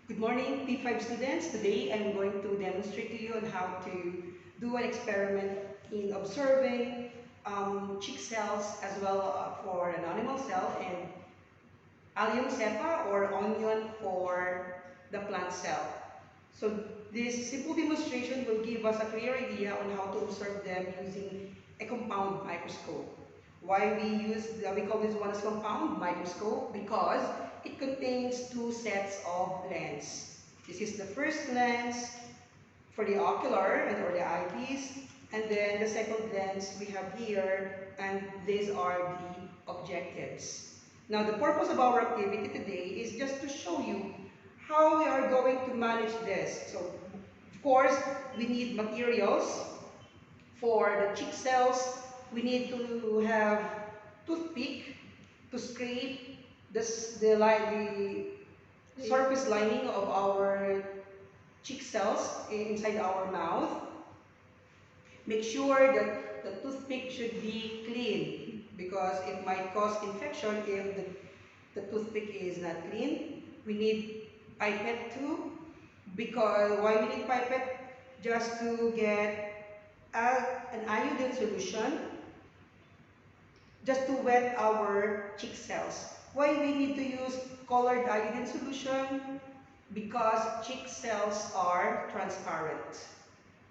Good morning, P5 students. Today I'm going to demonstrate to you on how to do an experiment in observing chick cells as well for an animal cell and allium cepa or onion for the plant cell. So this simple demonstration will give us a clear idea on how to observe them using a compound microscope. Why we call this one as compound microscope? Because it contains two sets of lens. This is the first lens for the ocular or the eyepiece, and then the second lens we have here, and these are the objectives. Now the purpose of our activity today is just to show you how we are going to manage this. So of course we need materials for the chick cells. We need to have toothpick to scrape the surface lining of our chick cells inside our mouth. Make sure that the toothpick should be clean because it might cause infection if the toothpick is not clean. We need pipette too, because why we need pipette? Just to get an iodine solution, just to wet our chick cells. Why we need to use colored iodine solution? Because chick cells are transparent.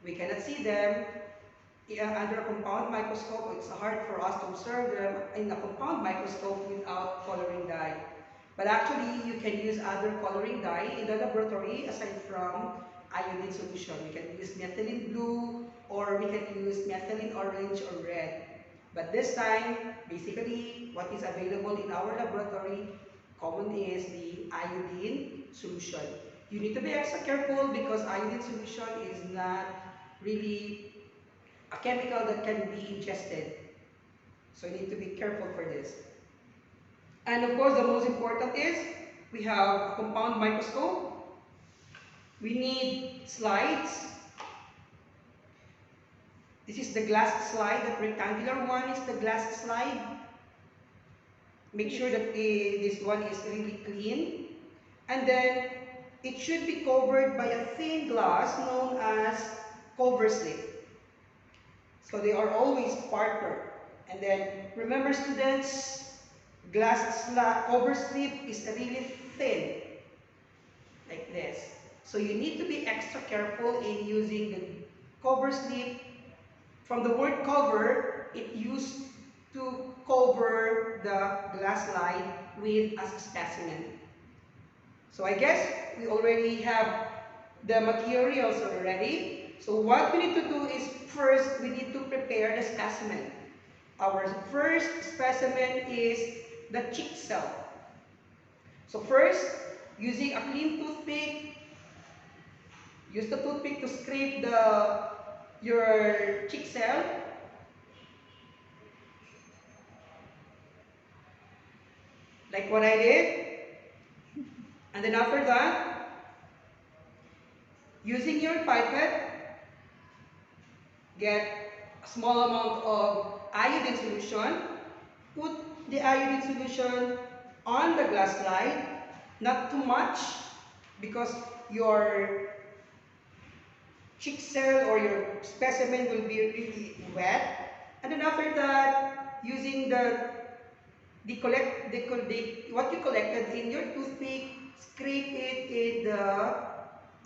We cannot see them under a compound microscope. It's hard for us to observe them in a compound microscope without coloring dye. But actually, you can use other coloring dye in the laboratory aside from iodine solution. We can use methylene blue or we can use methylene orange or red. But this time, basically, what is available in our laboratory, common is the iodine solution. You need to be extra careful because iodine solution is not really a chemical that can be ingested. So you need to be careful for this. And of course, the most important is we have a compound microscope. We need slides. This is the glass slide. The rectangular one is the glass slide. Make sure that this one is really clean. And then it should be covered by a thin glass known as cover slip. So they are always partnered. And then remember students, cover slip is really thin, like this. So you need to be extra careful in using the cover slip. From the word cover, it used to cover the glass slide with a specimen. So I guess we already have the materials already. So what we need to do is first we need to prepare the specimen. Our first specimen is the chick cell. So first, using a clean toothpick, use the toothpick to scrape your chick cell. Like what I did. And then after that, using your pipette, get a small amount of iodine solution. Put the iodine solution on the glass slide, not too much because your chick cell or your specimen will be really wet. And then after that, using what you collected in your toothpick, scrape it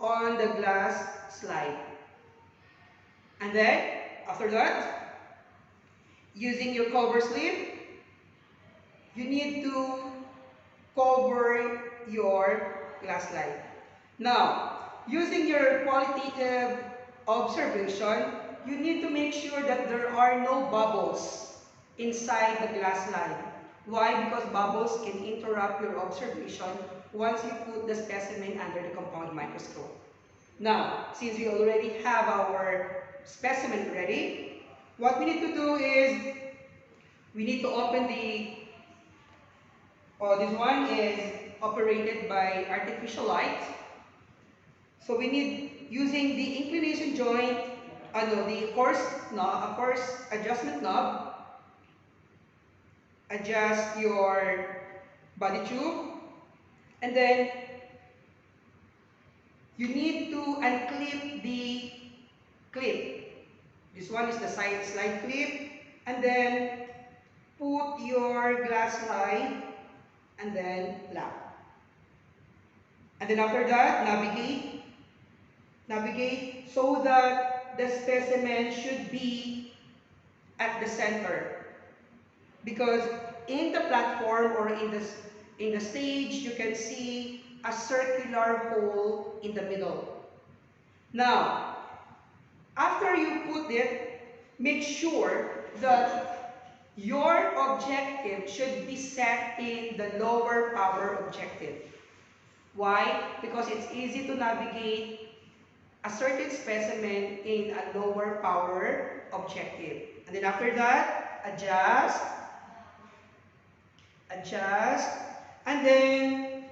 on the glass slide. And then, after that, using your cover slip, you need to cover your glass slide. Now, using your qualitative observation, you need to make sure that there are no bubbles inside the glass slide. Why? Because bubbles can interrupt your observation once you put the specimen under the compound microscope. Now, since we already have our specimen ready, what we need to do is we need to open this one is operated by artificial light. So we need, using the inclination joint, the coarse adjustment knob, adjust your body tube, and then you need to unclip the clip. This one is the side slide clip. And then put your glass slide and then lock. And then after that, navigate so that the specimen should be at the center. Because in the platform or in the stage, you can see a circular hole in the middle. Now, after you put it, make sure that your objective should be set in the lower power objective. Why? Because it's easy to navigate a certain specimen in a lower power objective. And then after that, adjust, and then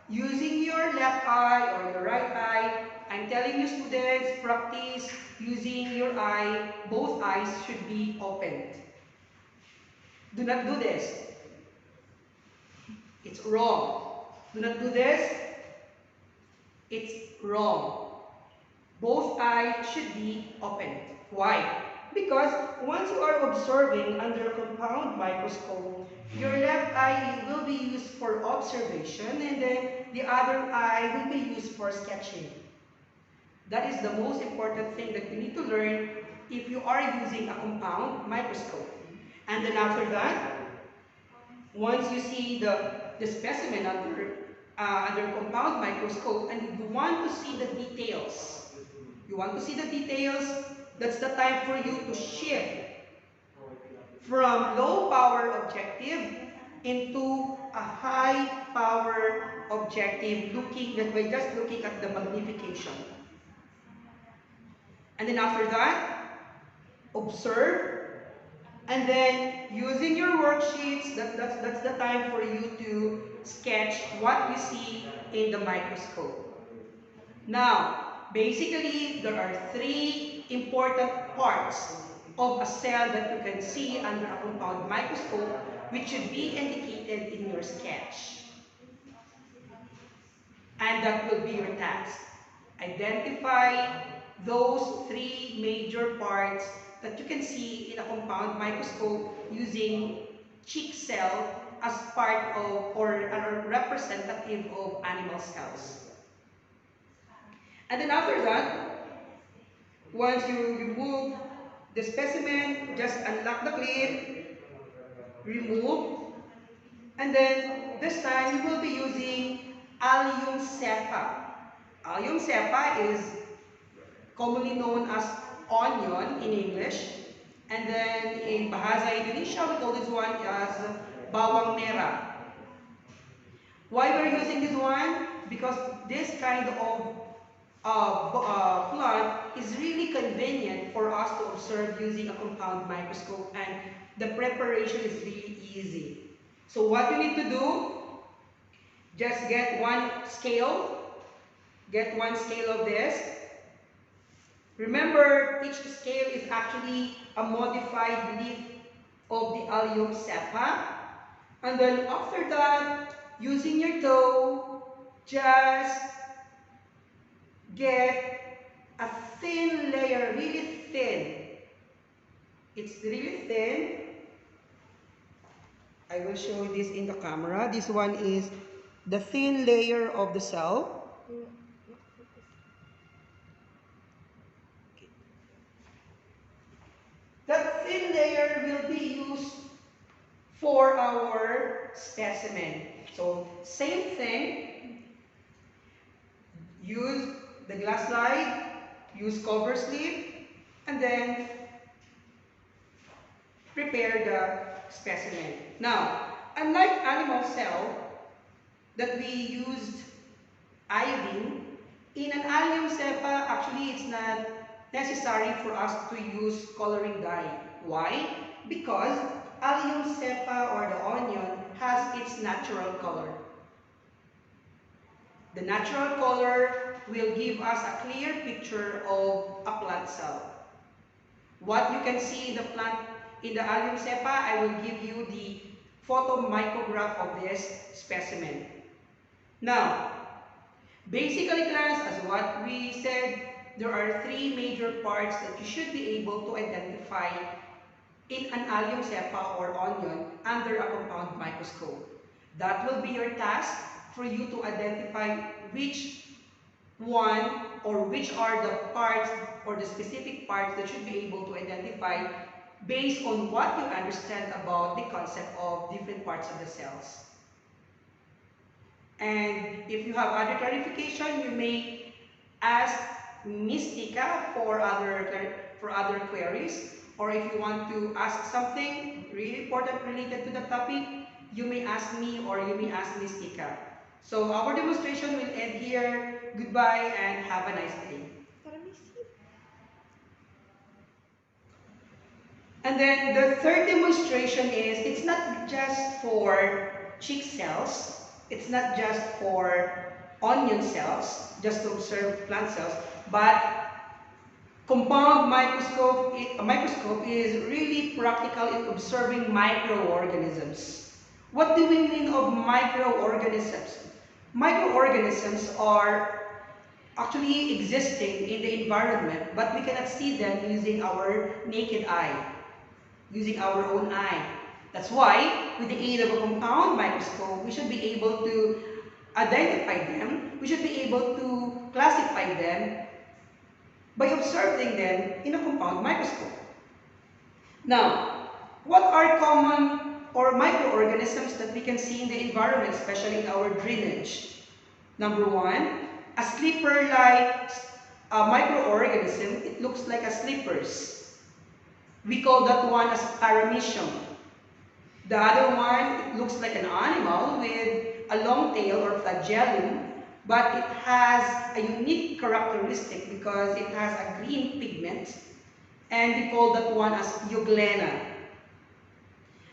using your left eye or your right eye, I'm telling you students, practice using your eye. Both eyes should be opened. Do not do this. It's wrong. Do not do this. It's wrong. Both eyes should be opened. Why? Because once you are observing under a compound microscope, your left eye will be used for observation and then the other eye will be used for sketching. That is the most important thing that you need to learn if you are using a compound microscope. And then after that, once you see the specimen under compound microscope and you want to see the details, that's the time for you to shift from low power objective into a high power objective by just looking at the magnification. And then after that, observe, and then using your worksheets, that's the time for you to sketch what you see in the microscope. Now, basically, there are three important parts of a cell that you can see under a compound microscope, which should be indicated in your sketch. And that will be your task. Identify those three major parts that you can see in a compound microscope using cheek cell as part of or a representative of animal cells. And then after that, once you remove the specimen, just unlock the clip, remove, and then this time you will be using allium cepa. Allium cepa is commonly known as onion in English, and then in Bahasa Indonesia we call this one as bawang merah. Why we're using this one? Because this kind of plant is really convenient for us to observe using a compound microscope, and the preparation is really easy. So what you need to do, just get one scale of this. Remember, each scale is actually a modified leaf of the allium cepa. And then after that, using your toe, just get a thin layer, really thin. It's really thin. I will show this in the camera. This one is the thin layer of the cell. That thin layer will be used for our specimen. So same thing, use the glass slide, use cover slip, and then prepare the specimen. Now, unlike animal cell that we used iodine, in an allium cepa, actually it's not necessary for us to use coloring dye. Why? Because allium cepa or the onion has its natural color. The natural color will give us a clear picture of a plant cell. What you can see in the plant, in the allium cepa, I will give you the photomicrograph of this specimen. Now, Basically, class, as what we said, there are three major parts that you should be able to identify in an allium cepa or onion under a compound microscope. That will be your task for you to identify which one or which are the parts or the specific parts that should be able to identify based on what you understand about the concept of different parts of the cells. And if you have other clarification, you may ask Miss Tika for other queries, or if you want to ask something really important related to the topic, you may ask me or you may ask Miss Tika. So our demonstration will end here. Goodbye and have a nice day. And then the third demonstration is, it's not just for chick cells, it's not just for onion cells, just to observe plant cells, but compound microscope is really practical in observing microorganisms. What do we mean of microorganisms? Microorganisms are actually existing in the environment, but we cannot see them using our naked eye, using our own eye. That's why, with the aid of a compound microscope, we should be able to identify them, we should be able to classify them by observing them in a compound microscope. Now, what are common or microorganisms that we can see in the environment, especially in our drainage? Number one, a slipper-like microorganism. It looks like a slippers. We call that one as paramecium. The other one, it looks like an animal with a long tail or flagellum, but it has a unique characteristic because it has a green pigment, and we call that one as euglena.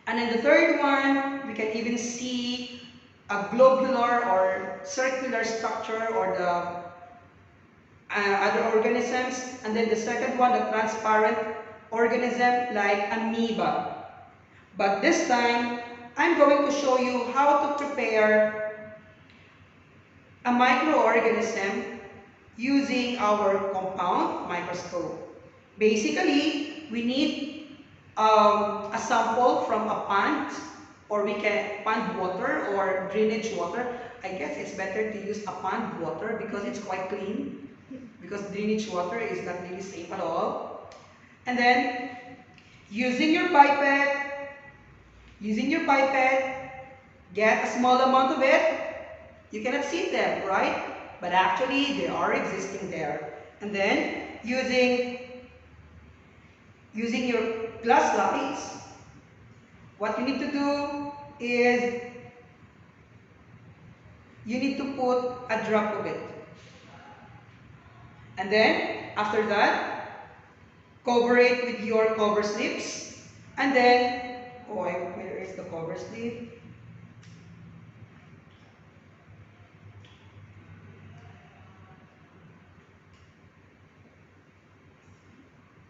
And then the third one, we can even see a globular or circular structure or the other organisms. And then the second one, the transparent organism like amoeba. But this time, I'm going to show you how to prepare a microorganism using our compound microscope. Basically, we need a sample from a pond, or we can pond water or drainage water. I guess it's better to use a pond water because it's quite clean, because drainage water is not really safe at all. And then, using your pipette, get a small amount of it. You cannot see them, right? But actually, they are existing there. And then, using your glass slides, what you need to do is, you need to put a drop of it. And then, after that, cover it with your cover slips. And then, where is the cover slip?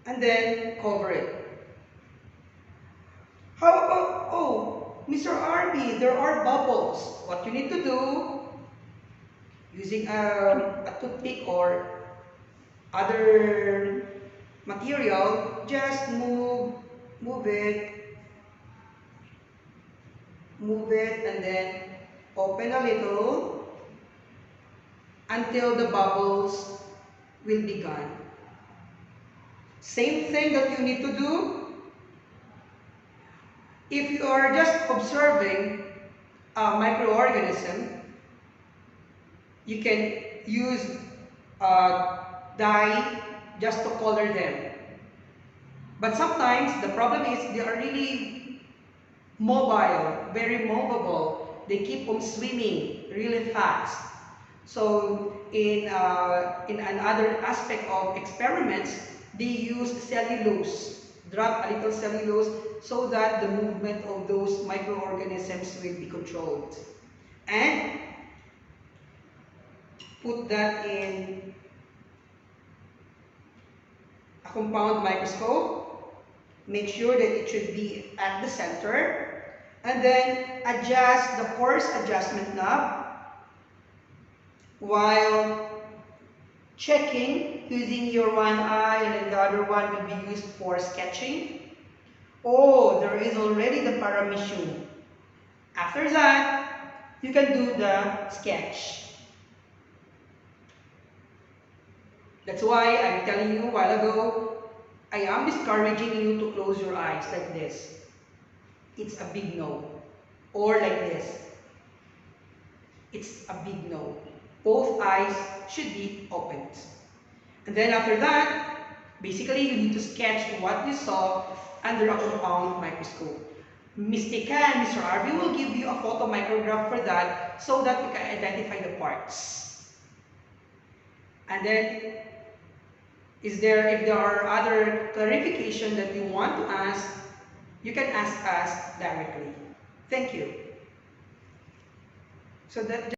And then cover it. How about, Mr. RB, there are bubbles. What you need to do, using a toothpick or other material, just move it, and then open a little until the bubbles will be gone. Same thing that you need to do if you are just observing a microorganism. You can use dye just to color them. But sometimes the problem is they are really mobile, very movable. They keep on swimming really fast. So in another aspect of experiments, they use cellulose, drop a little cellulose so that the movement of those microorganisms will be controlled. And put that in a compound microscope. Make sure that it should be at the center. And then adjust the coarse adjustment knob while checking using your one eye, and then the other one will be used for sketching. Oh, there is already the paramecia. After that, you can do the sketch. That's why I'm telling you a while ago, I am discouraging you to close your eyes like this. It's a big no. Or like this. It's a big no. Both eyes should be opened. And then after that, basically you need to sketch what you saw under a compound microscope. Mr. Ken, Mr. Arby will give you a photomicrograph for that so that you can identify the parts. And then, if there are other clarification that you want to ask, you can ask us directly. Thank you. So that